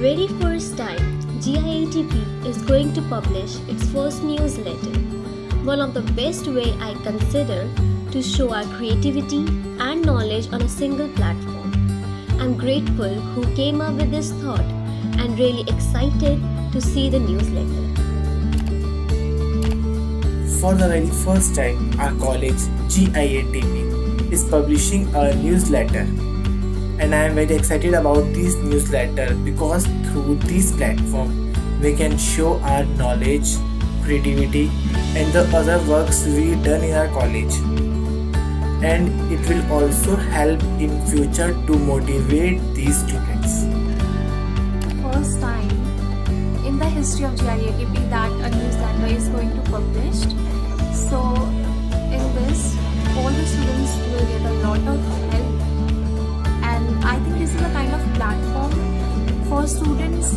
very first time, GIATP is going to publish its first newsletter. One of the best way I consider to show our creativity and knowledge on a single platform. I'm grateful who came up with this thought and really excited to see the newsletter. For the very first time, our college GIATP is publishing a newsletter. And I am very excited about this newsletter because through this platform we can show our knowledge, creativity and the other works we done in our college. And it will also help in future to motivate these students. First time in the history of GIATP that a newsletter is going to publish. So in this, all the students will get a lot of help. And I think this is a kind of platform for students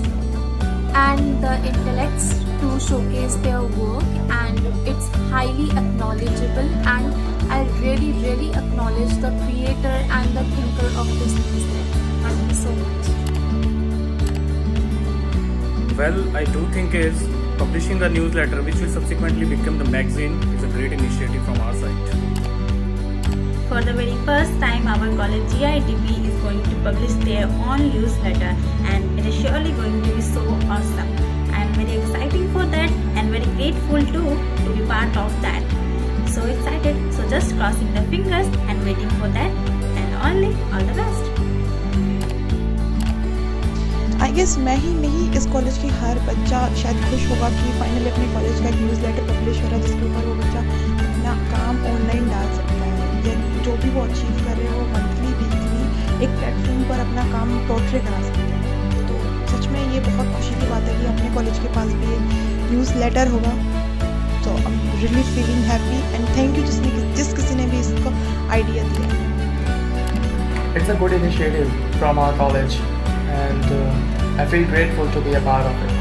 and the intellects to showcase their work, and it's highly acknowledgeable, and I really acknowledge the creator and the thinker of this newsletter. Thank you so much. Well, I do think is publishing a newsletter which will subsequently become the magazine is a great initiative from our side. For the very first time, our college GITP is going to publish their own newsletter, and it is surely going to be so awesome. I am very excited for that and very grateful too to be part of that. So excited, so just crossing the fingers and waiting for that, and only all the best. I guess मैं ही नहीं, इस college के हर बच्चा शायद खुश होगा कि फाइनली अपने कॉलेज का एक न्यूज़लेटर पब्लिश हो रहा है जिसके ऊपर वो बच्चा अपना काम ऑनलाइन डाल सकता है, या जो भी वो अचीव कर रहे हो मंथली वीकली एक प्लेटफॉर्म पर अपना काम पोर्ट्रे करा सकते हैं. तो सच में ये बहुत खुशी की बात है कि अपने कॉलेज के पास भी एक न्यूज़लेटर होगा. तो I am really feeling happy and thank you जिस किसी ने भी इसको आइडिया दिया. It's a good initiative from our college, and I feel grateful to be a part of it.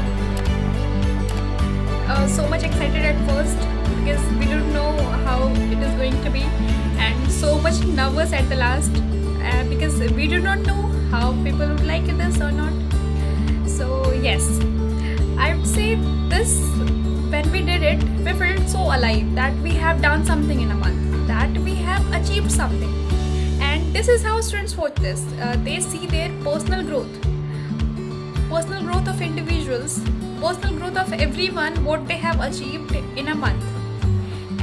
So much excited at first because we don't know how it is going to be, and so much nervous at the last because we do not know how people would like this or not. So yes, I would say this, when we did it, we felt so alive that we have done something in a month, that we have achieved something. And this is how students watch this. They see their personal growth of individuals, personal growth of everyone, what they have achieved in a month.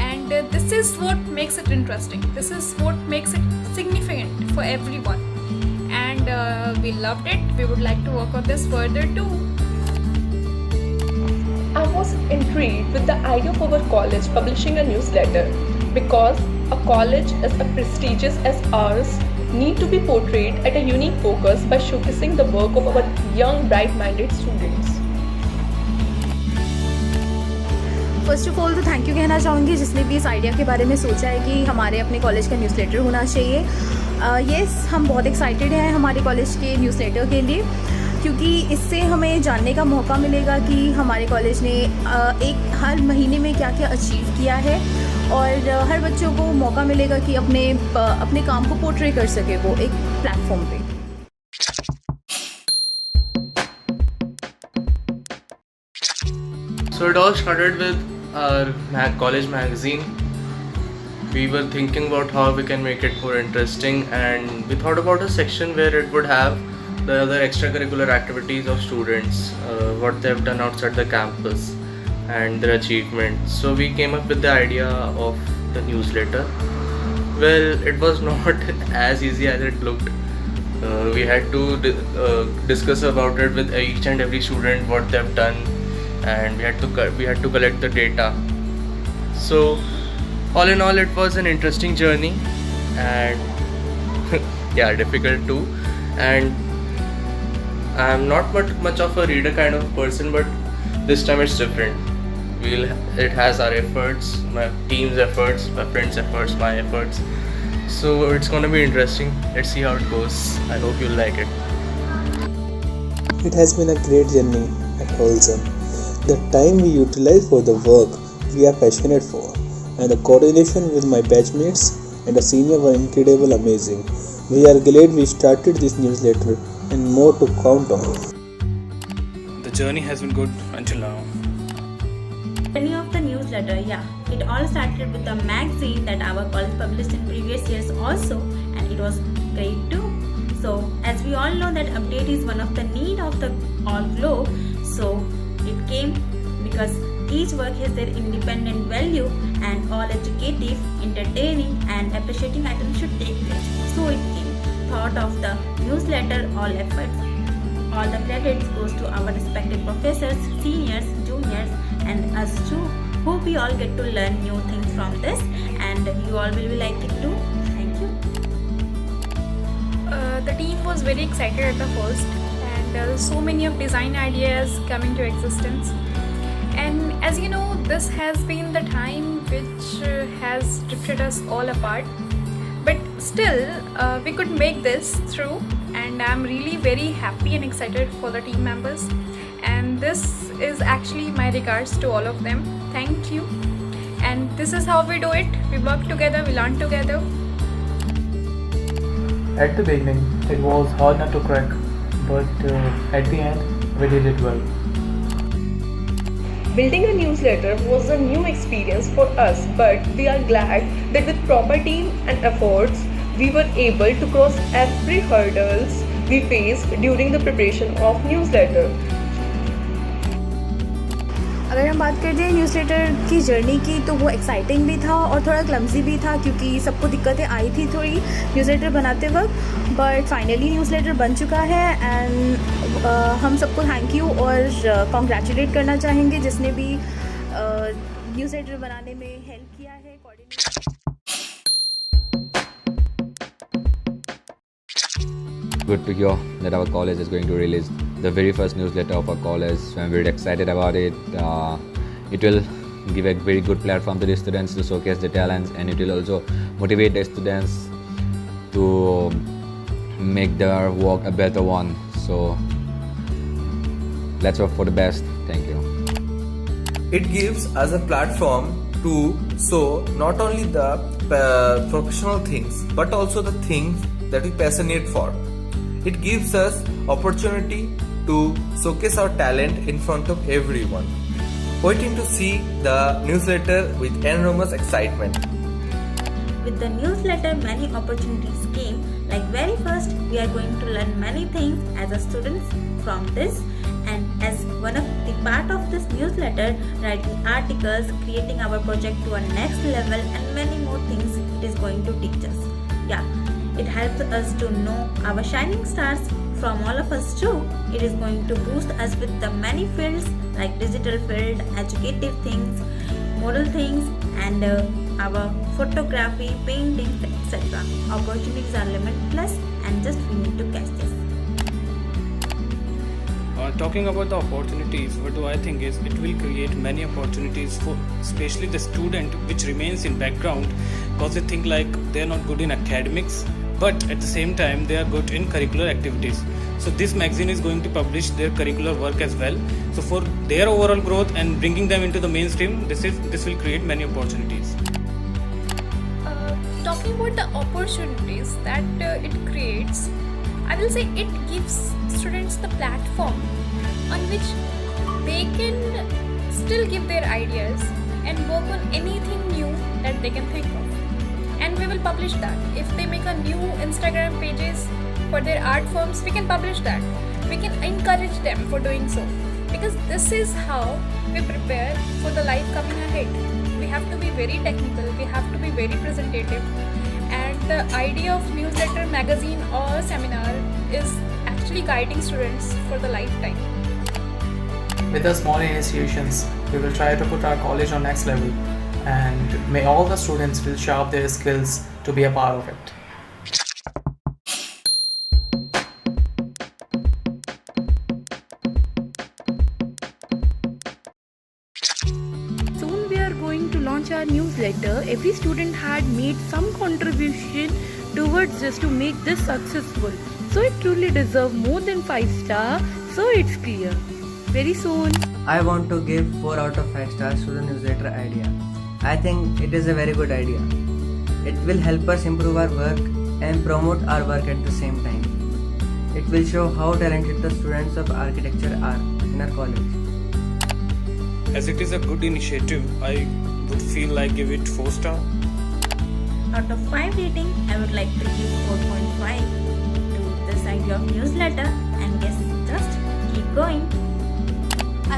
And this is what makes it interesting. This is what makes it significant for everyone. And we loved it. We would like to work on this further too. I was intrigued with the idea of our college publishing a newsletter because a college as prestigious as ours need to be portrayed at a unique focus by showcasing the work of our young bright-minded students. First of all तो thank you कहना चाहूँगी जिसने भी इस idea के बारे में सोचा है कि हमारे अपने कॉलेज का न्यूज़लेटर होना चाहिए. येस, हम बहुत एक्साइटेड हैं हमारे कॉलेज के न्यूज़लेटर के लिए, क्योंकि इससे हमें जानने का मौका मिलेगा कि हमारे कॉलेज ने हर महीने में क्या क्या अचीव किया है, और हर बच्चों को मौका मिलेगा कि अपने काम को पोर्ट्रे कर सके वो एक प्लेटफॉर्म पे. So it all started with our college magazine. We were thinking about how we can make it more interesting, and we thought about a section where it would have the other extracurricular activities of students, what they have done outside the campus and their achievements. So we came up with the idea of the newsletter. Well, it was not as easy as it looked. We had to discuss about it with each and every student, what they have done, and we had to collect the data. So all in all, it was an interesting journey, and yeah, difficult too. And I'm not much of a reader kind of person, but this time it's different. It has our efforts, my team's efforts, my friends' efforts, my efforts. So it's gonna be interesting. Let's see how it goes. I hope you'll like it. It has been a great journey at Wholesome. The time we utilize for the work we are passionate for, and the coordination with my batchmates and the senior were incredible, amazing. We are glad we started this newsletter and more to count on. journey has been good until now. Journey of the newsletter, it all started with a magazine that our college published in previous years also, and it was great too. So as we all know that update is one of the need of the all globe, so it came because each work has their independent value and all educative, entertaining and appreciating items should take place. So it came. Thought of the newsletter, all efforts, all the credits goes to our respected professors, seniors, juniors and us too, who we all get to learn new things from this, and you all will be like it too. Thank you. The team was very excited at the first, and so many of design ideas come into existence. And as you know, this has been the time which has drifted us all apart. But still, we could make this through, and I'm really very happy and excited for the team members. And this is actually my regards to all of them. Thank you. And this is how we do it. We work together, we learn together. At the beginning, it was hard not to crack, but at the end, we did it well. Building a newsletter was a new experience for us, but we are glad that with proper team and efforts, we were able to cross every hurdles we faced during the preparation of newsletter. अगर हम बात करते हैं newsletter की journey की, तो वो exciting भी था और थोड़ा क्लमजी भी था, क्योंकि सबको दिक्कतें आई थी थोड़ी न्यूज़लेटर बनाते वक्त, बट फाइनली न्यूज़लेटर बन चुका है। एंड हम सबको थैंक यू और कॉन्ग्रेचुलेट करना चाहेंगे जिसने भी न्यूज़लेटर बनाने में हेल्प किया है। Good to hear that our college is going to release the very first newsletter of our college. So I'm very excited about it. It will give a very good platform to the students to showcase their talents, and it will also motivate the students to make their work a better one. So let's hope for the best. Thank you. It gives us a platform to show not only the professional things but also the things that we passionate for. It gives us opportunity to showcase our talent in front of everyone. Waiting to see the newsletter with enormous excitement. With the newsletter, many opportunities came. Like very first, we are going to learn many things as a students from this, and as one of the part of this newsletter, writing articles, creating our project to a next level, and many more things it is going to teach us. It helps us to know our shining stars from all of us too. It is going to boost us with the many fields like digital field, educative things, model things, and our photography, paintings, etc. Opportunities are limitless, and just we need to catch this. Talking about the opportunities, what do I think is it will create many opportunities for especially the student which remains in background, because they think like they are not good in academics, but at the same time they are good in curricular activities. So this magazine is going to publish their curricular work as well. So for their overall growth and bringing them into the mainstream, this will create many opportunities. Talking about the opportunities that it creates, I will say it gives students the platform on which they can still give their ideas and work on anything new that they can think of. And we will publish that. If they make a new Instagram pages for their art forms, we can publish that. We can encourage them for doing so, because this is how we prepare for the life coming ahead. We have to be very technical, we have to be very presentative, and the idea of newsletter, magazine or seminar is actually guiding students for the lifetime. With the small initiations, we will try to put our college on next level, and may all the students will sharpen their skills to be a part of it. Soon we are going to launch our newsletter. Every student had made some contribution towards this to make this successful. So it truly deserves more than 5 stars. So it's clear. Very soon. I want to give 4 out of 5 stars to the newsletter idea. I think it is a very good idea. It will help us improve our work and promote our work at the same time. It will show how talented the students of architecture are in our college. As it is a good initiative, I would feel like give it 4 star. Out of 5 rating, I would like to give 4.5 to this idea of newsletter, and yes, just keep going.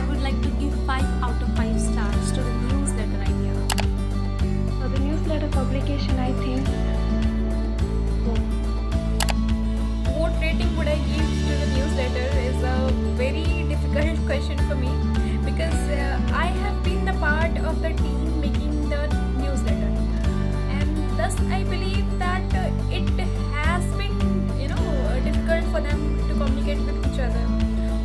I would like to give 5 out of 5 stars to the newsletter idea. For the newsletter publication, I think What rating would I give to the newsletter is a very difficult question for me, because I have been the part of the team making the newsletter, and thus I believe that it has been difficult for them to communicate with each other.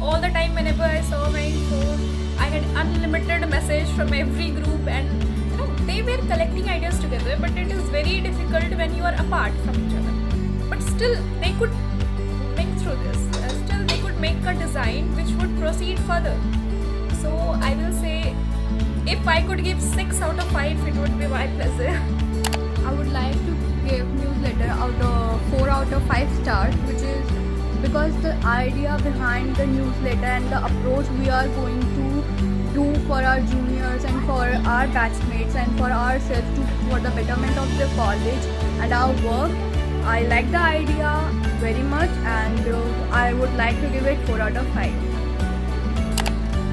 All the time whenever I saw my phone, I had unlimited message from every group, and they were collecting ideas together, but it is very difficult when you are apart from each other. But still they could make through this. Still they could make a design which would proceed further. So I will say, if I could give 6 out of 5, it would be my pleasure. I would like to give newsletter 4 out of 5 stars, which is because the idea behind the newsletter and the approach we are going to do for our juniors and for our batchmates and for ourselves for the betterment of the college and our work. I like the idea very much, and I would like to give it 4 out of 5.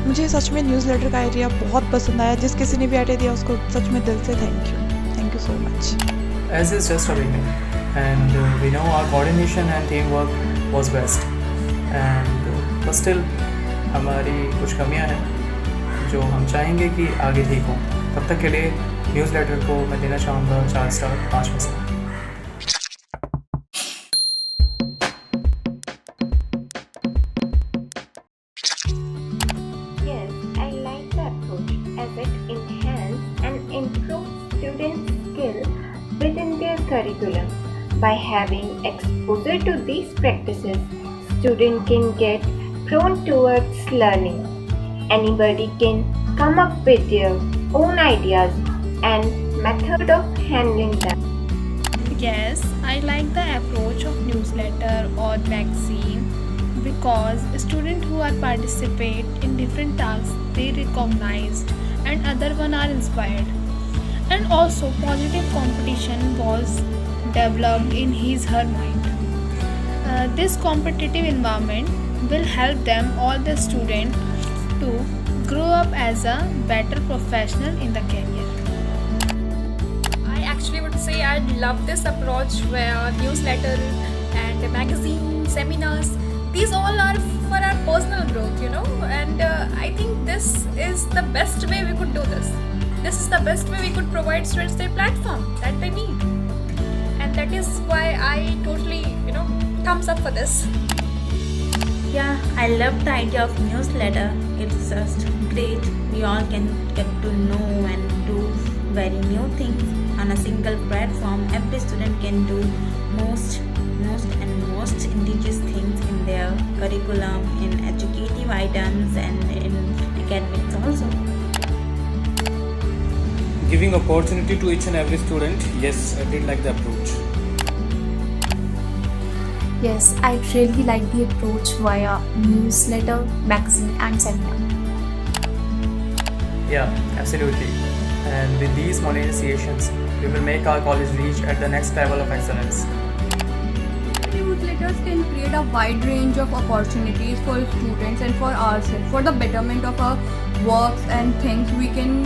मुझे सच में newsletter का idea बहुत पसंद आया. जिस किसी ने भी आइडिया दिया उसको सच में दिल से thank you so much. As is just a beginning, and we know our coordination and teamwork was best, and but still हमारी कुछ कमियां हैं जो हम चाहेंगे कि आगे ठीक हों. तब तक के लिए न्यूज़लेटर को मैं देना चाहूँगा 4 स्टार 5 में से. Yes, I like the approach as it enhances and improves students' skill within their curriculum. By having exposure to these practices, students can get prone towards learning. Anybody can come up with their own ideas and method of handling them. Yes, I like the approach of newsletter or magazine because students who are participate in different tasks, they recognized and other one are inspired. And also positive competition was developed in her mind. This competitive environment will help them, all the students, to grow up as a better professional in the career. I actually would say I love this approach where newsletter and magazine, seminars, these all are for our personal growth, and I think this is the best way we could do this. This is the best way we could provide students their platform that they need. And that is why I totally, thumbs up for this. Yeah, I love the idea of newsletter. It's just great. We all can get to know and do very new things on a single platform. Every student can do most indigenous things in their curriculum, in educative items and in academics also. Giving opportunity to each and every student, yes, I did like the approach. Yes, I really like the approach via newsletter, magazine and seminar. Yeah, absolutely. And with these small initiations, we will make our college reach at the next level of excellence. Newsletters can create a wide range of opportunities for students and for ourselves. For the betterment of our works and things, we can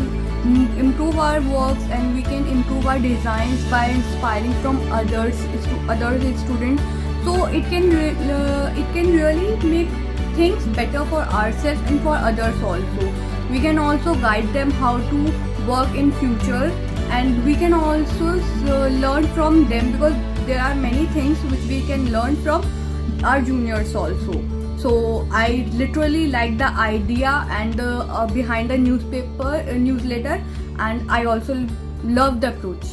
improve our works and we can improve our designs by inspiring from other students. So it can really make things better for ourselves and for others also. We can also guide them how to work in future, and we can also learn from them, because there are many things which we can learn from our juniors also. So I literally like the idea and the behind the newsletter, and I also love the approach.